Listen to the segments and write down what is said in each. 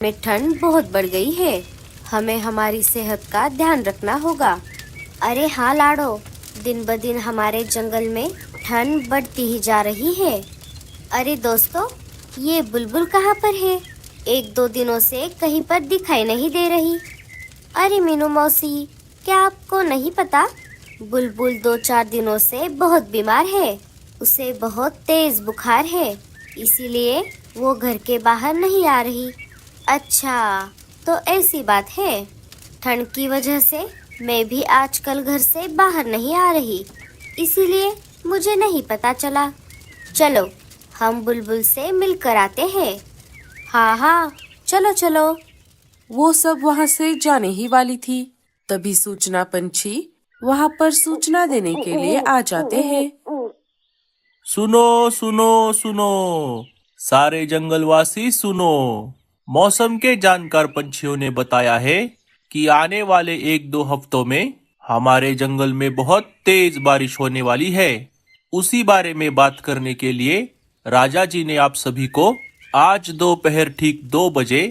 में ठंड बहुत बढ़ गई है। हमें हमारी सेहत का ध्यान रखना होगा। अरे हाँ लाडो, दिन ब दिन हमारे जंगल में ठंड बढ़ती ही जा रही है। अरे दोस्तों, ये बुलबुल कहाँ पर है? एक दो दिनों से कहीं पर दिखाई नहीं दे रही। अरे मीनू मौसी, क्या आपको नहीं पता? बुलबुल 2-4 दिनों से बहुत बीमार है। उसे बहुत तेज बुखार है, इसीलिए वो घर के बाहर नहीं आ रही। अच्छा, तो ऐसी बात है। ठंड की वजह से मैं भी आजकल घर से बाहर नहीं आ रही, इसीलिए मुझे नहीं पता चला। चलो, हम बुलबुल से मिलकर आते हैं। हाँ हाँ, चलो चलो। वो सब वहां से जाने ही वाली थी, तभी सूचना पंछी वहां पर सूचना देने के लिए आ जाते हैं। सुनो सुनो सुनो, सारे जंगलवासी सुनो। मौसम के जानकार पंछियों ने बताया है कि आने वाले 1-2 हफ्तों में हमारे जंगल में बहुत तेज बारिश होने वाली है। उसी बारे में बात करने के लिए राजा जी ने आप सभी को आज दोपहर ठीक 2 बजे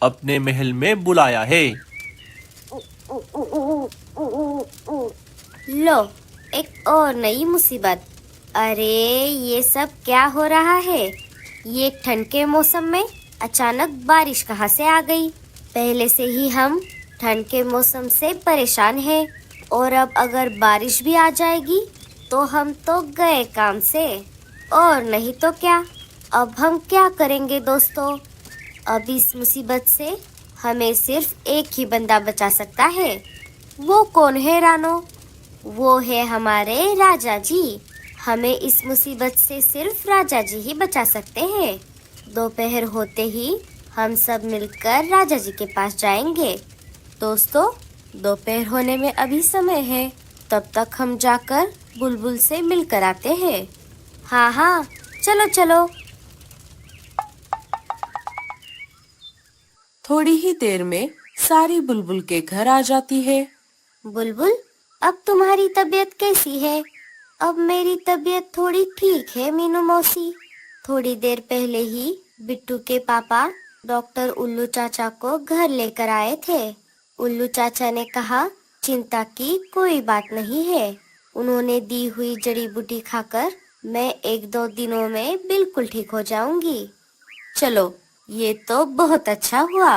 अपने महल में बुलाया है। लो, एक और नई मुसीबत। अरे ये सब क्या हो रहा है? ये ठंड के मौसम में अचानक बारिश कहाँ से आ गई? पहले से ही हम ठंड के मौसम से परेशान हैं, और अब अगर बारिश भी आ जाएगी तो हम तो गए काम से। और नहीं तो क्या, अब हम क्या करेंगे दोस्तों? अब इस मुसीबत से हमें सिर्फ एक ही बंदा बचा सकता है। वो कौन है रानो? वो है हमारे राजा जी। हमें इस मुसीबत से सिर्फ राजा जी ही बचा सकते हैं। दोपहर होते ही हम सब मिलकर राजा जी के पास जाएंगे। दोस्तों, दोपहर होने में अभी समय है, तब तक हम जाकर बुलबुल से मिलकर आते हैं। हाँ हाँ, चलो चलो। थोड़ी ही देर में सारी बुलबुल के घर आ जाती है। बुलबुल, अब तुम्हारी तबीयत कैसी है? अब मेरी तबीयत थोड़ी ठीक है मीनू मौसी। थोड़ी देर पहले ही बिट्टू के पापा डॉक्टर उल्लू चाचा को घर लेकर आए थे। उल्लू चाचा ने कहा चिंता की कोई बात नहीं है। उन्होंने दी हुई जड़ी बूटी खाकर मैं 1-2 दिनों में बिल्कुल ठीक हो जाऊंगी। चलो, ये तो बहुत अच्छा हुआ।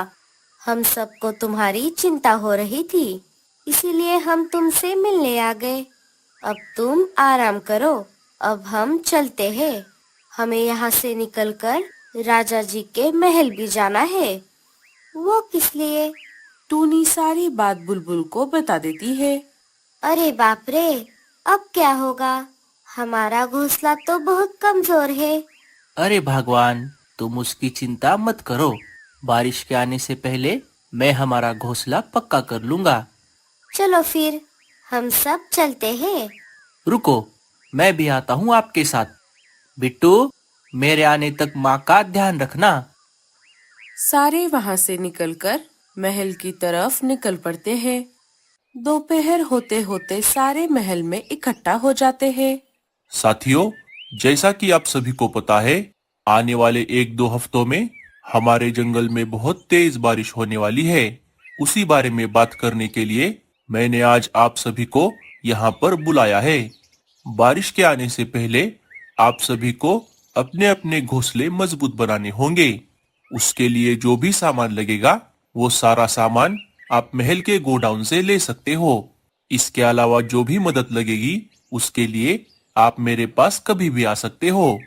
हम सबको तुम्हारी चिंता हो रही थी, इसीलिए हम तुमसे मिलने आ गए। अब तुम आराम करो, अब हम चलते हैं। हमें यहाँ से निकलकर राजा जी के महल भी जाना है। वो किस लिए? टूनी सारी बात बुलबुल को बता देती है। अरे बाप रे, अब क्या होगा? हमारा घोंसला तो बहुत कमजोर है। अरे भगवान, तुम उसकी चिंता मत करो। बारिश के आने से पहले मैं हमारा घोंसला पक्का कर लूंगा। चलो फिर, हम सब चलते हैं। रुको, मैं भी आता हूँ आपके साथ। बिट्टू, मेरे आने तक माँ का ध्यान रखना। सारे वहां से निकलकर महल की तरफ निकल पड़ते हैं। दोपहर होते होते सारे महल में इकट्ठा हो जाते हैं। साथियों, जैसा कि आप सभी को पता है, आने वाले 1-2 हफ्तों में हमारे जंगल में बहुत तेज बारिश होने वाली है। उसी बारे में बात करने के लिए मैंने आज आप सभी को यहाँ पर बुलाया है। बारिश के आने से पहले आप सभी को अपने अपने घोंसले मजबूत बनाने होंगे। उसके लिए जो भी सामान लगेगा, वो सारा सामान आप महल के गोडाउन से ले सकते हो। इसके अलावा जो भी मदद लगेगी, उसके लिए आप मेरे पास कभी भी आ सकते हो।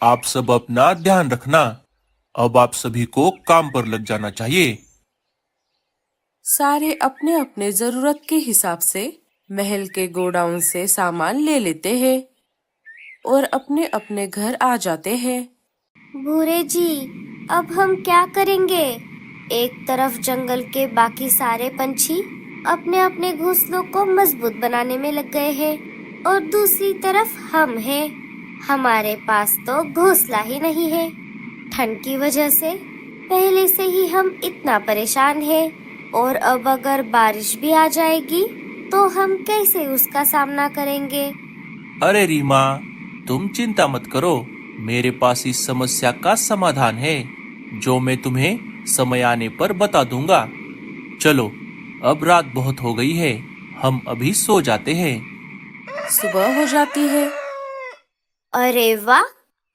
आप सब अपना ध्यान रखना। अब आप सभी को काम पर लग जाना चाहिए। सारे अपने अपने जरूरत के हिसाब से महल के गोडाउन से सामान ले लेते हैं और अपने अपने घर आ जाते हैं। भूरे जी, अब हम क्या करेंगे? एक तरफ जंगल के बाकी सारे पंछी अपने अपने घोंसलों को मजबूत बनाने में लग गए हैं, और दूसरी तरफ हम हैं। हमारे पास तो घोंसला ही नहीं है। ठंड की वजह से पहले से ही हम इतना परेशान हैं, और अब अगर बारिश भी आ जाएगी तो हम कैसे उसका सामना करेंगे? अरे रीमा, तुम चिंता मत करो। मेरे पास इस समस्या का समाधान है, जो मैं तुम्हें समय आने पर बता दूंगा। चलो, अब रात बहुत हो गई है, हम अभी सो जाते हैं। सुबह हो जाती है। अरे वाह,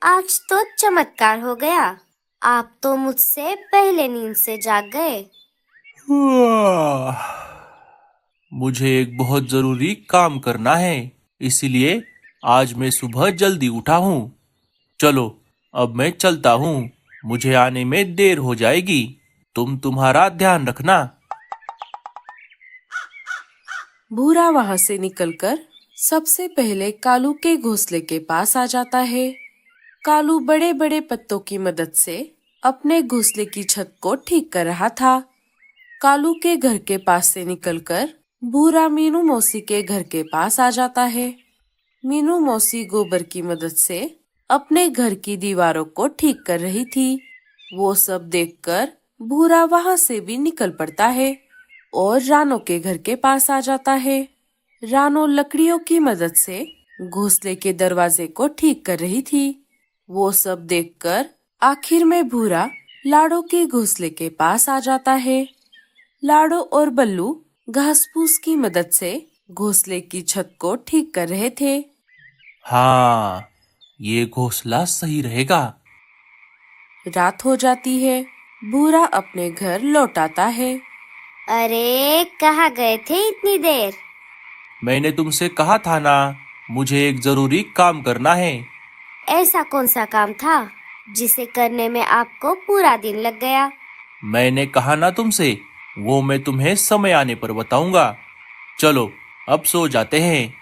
आज तो चमत्कार हो गया। आप तो मुझसे पहले नींद से जाग गए। मुझे एक बहुत जरूरी काम करना है, इसलिए आज मैं सुबह जल्दी उठा हूँ। चलो, अब मैं चलता हूँ, मुझे आने में देर हो जाएगी। तुम तुम्हारा ध्यान रखना। भूरा वहाँ से निकलकर सबसे पहले कालू के घोंसले के पास आ जाता है। कालू बड़े बड़े पत्तों की मदद से अपने घोंसले की छत को ठीक कर रहा था। कालू के घर के पास से निकलकर भूरा मीनू मौसी के घर के पास आ जाता है। मीनू मौसी गोबर की मदद से अपने घर की दीवारों को ठीक कर रही थी। वो सब देखकर भूरा वहाँ से भी निकल पड़ता है और रानो के घर के पास आ जाता है। रानो लकड़ियों की मदद से घोंसले के दरवाजे को ठीक कर रही थी। वो सब देखकर आखिर में भूरा लाडो के घोंसले के पास आ जाता है। लाडो और बल्लू घास फूस की मदद से घोंसले की छत को ठीक कर रहे थे। हाँ, ये घोंसला सही रहेगा। रात हो जाती है। भूरा अपने घर लौट आता है। अरे, कहाँ गए थे इतनी देर? मैंने तुमसे कहा था ना, मुझे एक जरूरी काम करना है। ऐसा कौन सा काम था जिसे करने में आपको पूरा दिन लग गया? मैंने कहा ना तुमसे, वो मैं तुम्हें समय आने पर बताऊंगा। चलो, अब सो जाते हैं।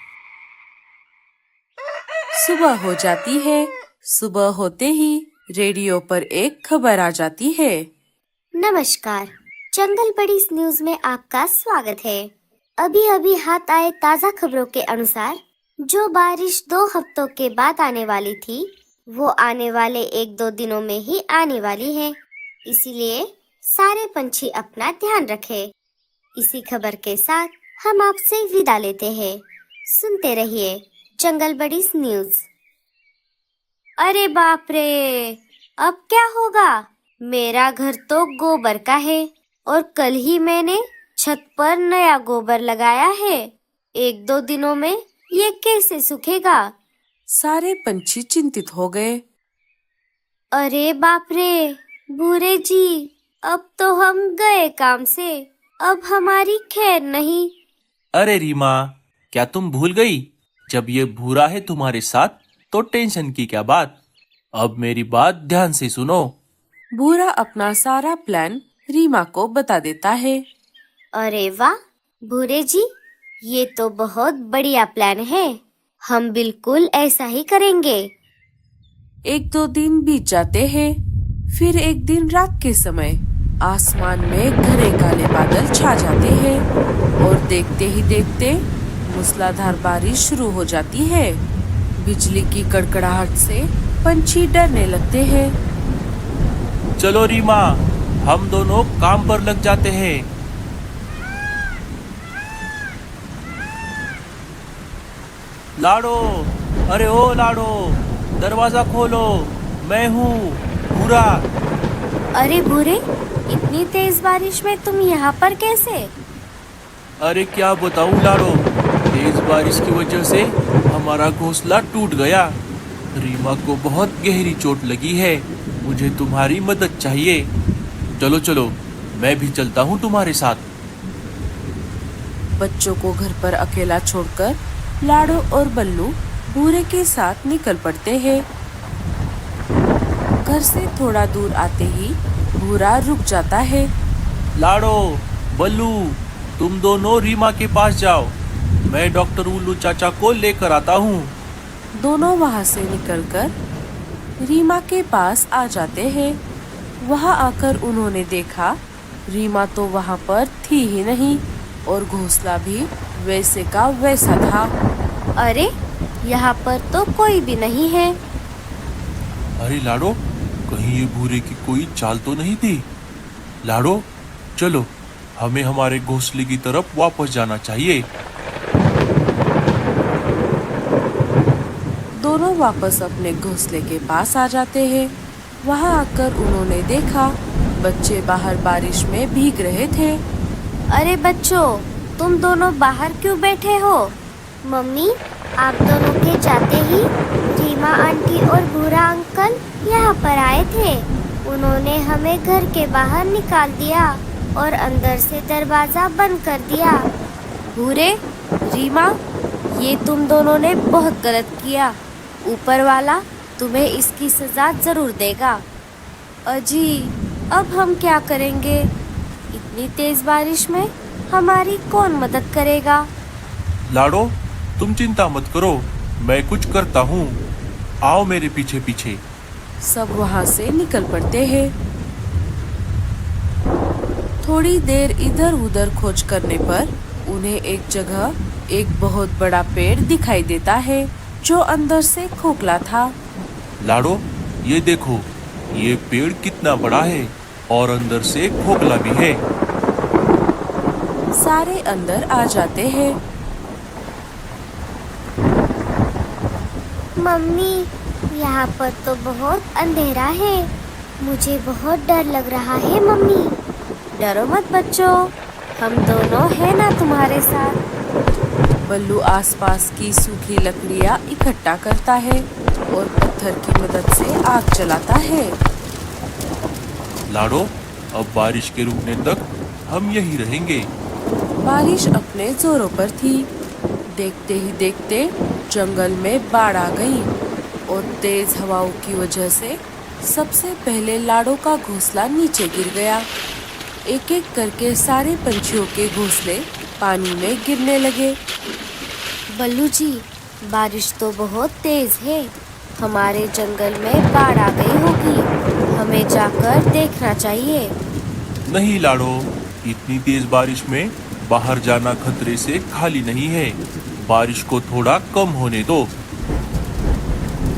सुबह हो जाती है। सुबह होते ही रेडियो पर एक खबर आ जाती है। नमस्कार, जंगल बड़ी न्यूज में आपका स्वागत है। अभी अभी हाथ आए ताज़ा खबरों के अनुसार जो बारिश 2 हफ्तों के बाद आने वाली थी, वो आने वाले 1-2 दिनों में ही आने वाली है। इसीलिए सारे पंछी अपना ध्यान रखें। इसी खबर के साथ हम आपसे विदा लेते हैं। सुनते रहिए जंगल बड़ी न्यूज। अरे बाप रे, अब क्या होगा? मेरा घर तो गोबर का है और कल ही मैंने छत पर नया गोबर लगाया है। 1-2 दिनों में ये कैसे सूखेगा? सारे पंछी चिंतित हो गए। अरे बाप रे, भूरे जी, अब तो हम गए काम से। अब हमारी खैर नहीं। अरे रीमा, क्या तुम भूल गई? जब ये भूरा है तुम्हारे साथ तो टेंशन की क्या बात। अब मेरी बात ध्यान से सुनो। भूरा अपना सारा प्लान रीमा को बता देता है। अरे वाह भूरे जी, ये तो बहुत बढ़िया प्लान है। हम बिल्कुल ऐसा ही करेंगे। 1-2 दिन बीत जाते हैं। फिर एक दिन रात के समय आसमान में घने काले बादल छा जाते हैं और देखते ही देखते मूसलाधार बारिश शुरू हो जाती है। बिजली की कड़कड़ाहट से पंछी डरने लगते हैं। चलो रीमा, हम दोनों काम पर लग जाते हैं। लाडो, अरे ओ लाडो, दरवाजा खोलो, मैं हूँ भूरा। अरे भूरे, इतनी तेज बारिश में तुम यहाँ पर कैसे? अरे क्या बताऊँ लाडो, तेज बारिश की वजह से हमारा घोंसला टूट गया। रीमा को बहुत गहरी चोट लगी है। मुझे तुम्हारी मदद चाहिए। चलो चलो, मैं भी चलता हूँ तुम्हारे साथ। बच्चों को घर पर अकेला छोड़कर लाडो और बल्लू भूरे के साथ निकल पड़ते हैं। घर से थोड़ा दूर आते ही भूरा रुक जाता है। लाडो, बल्लू, तुम दोनों रीमा के पास जाओ। मैं डॉक्टर उल्लू चाचा को लेकर आता हूँ। दोनों वहाँ से निकलकर रीमा के पास आ जाते हैं। वहाँ आकर उन्होंने देखा रीमा तो वहाँ पर थी ही नहीं और घोंसला भी वैसे का वैसा था। अरे, यहाँ पर तो कोई भी नहीं है। अरे लाडो, कहीं ये भूरे की कोई चाल तो नहीं थी? लाडो, चलो, हमें हमारे घोंसले की तरफ वापस जाना चाहिए। दोनों वापस अपने घोंसले के पास आ जाते हैं। वहाँ आकर उन्होंने देखा सब बच्चे बाहर बारिश में भीग रहे थे। अरे बच्चों, तुम दोनों बाहर क्यों बैठे हो? मम्मी, आप दोनों के जाते ही रीमा आंटी और भूरा अंकल यहाँ पर आए थे। उन्होंने हमें घर के बाहर निकाल दिया और अंदर से दरवाजा बंद कर दिया। भूरे, रीमा, ये तुम दोनों ने बहुत गलत किया। ऊपर वाला तुम्हें इसकी सजा जरूर देगा। अजी, अब हम क्या करेंगे? इतनी तेज बारिश में हमारी कौन मदद करेगा? लाडो, तुम चिंता मत करो, मैं कुछ करता हूँ। आओ मेरे पीछे पीछे। सब वहाँ से निकल पड़ते हैं। थोड़ी देर इधर उधर खोज करने पर उन्हें एक जगह एक बहुत बड़ा पेड़ दिखाई देता है जो अंदर से खोखला था। लाडो, ये देखो, ये पेड़ कितना बड़ा है और अंदर से खोखला भी है। सारे अंदर आ जाते हैं। मम्मी, यहाँ पर तो बहुत अंधेरा है। मुझे बहुत डर लग रहा है मम्मी। डरो मत बच्चों, हम दोनों हैं ना तुम्हारे साथ। बल्लू आसपास की सूखी लकड़ियाँ इकट्ठा करता है और पत्थर की मदद से आग जलाता है। लाडो, अब बारिश के रुकने तक हम यही रहेंगे। बारिश अपने जोरों पर थी। देखते ही देखते जंगल में बाढ़ आ गई और तेज हवाओं की वजह से सबसे पहले लाडो का घोंसला नीचे गिर गया। एक एक करके सारे पंछियों के घोंसले पानी में गिरने लगे। बल्लू जी, बारिश तो बहुत तेज है। हमारे जंगल में बाढ़ आ गई होगी। हमें जाकर देखना चाहिए। नहीं लाडो, इतनी तेज बारिश में बाहर जाना खतरे से खाली नहीं है। बारिश को थोड़ा कम होने दो।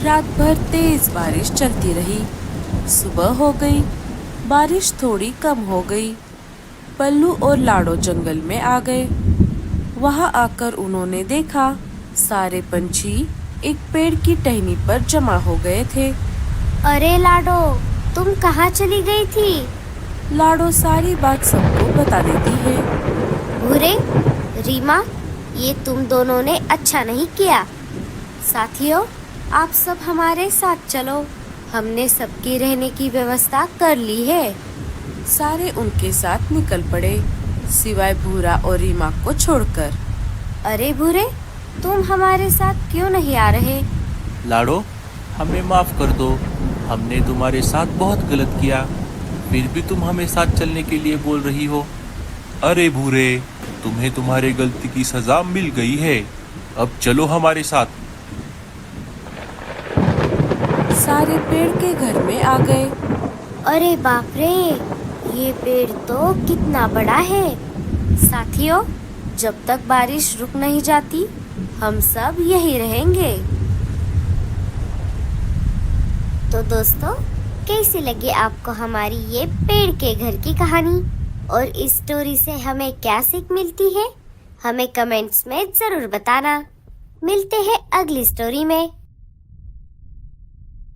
रात भर तेज बारिश चलती रही। सुबह हो गई, बारिश थोड़ी कम हो गई। पल्लू और लाडो जंगल में आ गए। वहां आकर उन्होंने देखा सारे पंछी एक पेड़ की टहनी पर जमा हो गए थे। अरे लाडो, तुम कहाँ चली गई थी? लाडो सारी बात सबको बता देती है। भूरे, रीमा, ये तुम दोनों ने अच्छा नहीं किया। साथियों, आप सब हमारे साथ चलो। हमने सबकी रहने की व्यवस्था कर ली है। सारे उनके साथ निकल पड़े, सिवाय भूरा और रीमा को छोड़कर। अरे भूरे, तुम हमारे साथ क्यों नहीं आ रहे? लाडो, हमें माफ कर दो। हमने तुम्हारे साथ बहुत गलत किया, फिर भी तुम हमें साथ चलने के लिए बोल रही हो। अरे भूरे, तुम्हें तुम्हारे गलती की सजा मिल गई है। अब चलो हमारे साथ। सारे पेड़ के घर में आ गए। अरे बाप रे, ये पेड़ तो कितना बड़ा है। साथियों, जब तक बारिश रुक नहीं जाती हम सब यही रहेंगे। तो दोस्तों, कैसी लगी आपको हमारी ये पेड़ के घर की कहानी? और इस स्टोरी से हमें क्या सीख मिलती है? हमें कमेंट्स में जरूर बताना। मिलते हैं अगली स्टोरी में।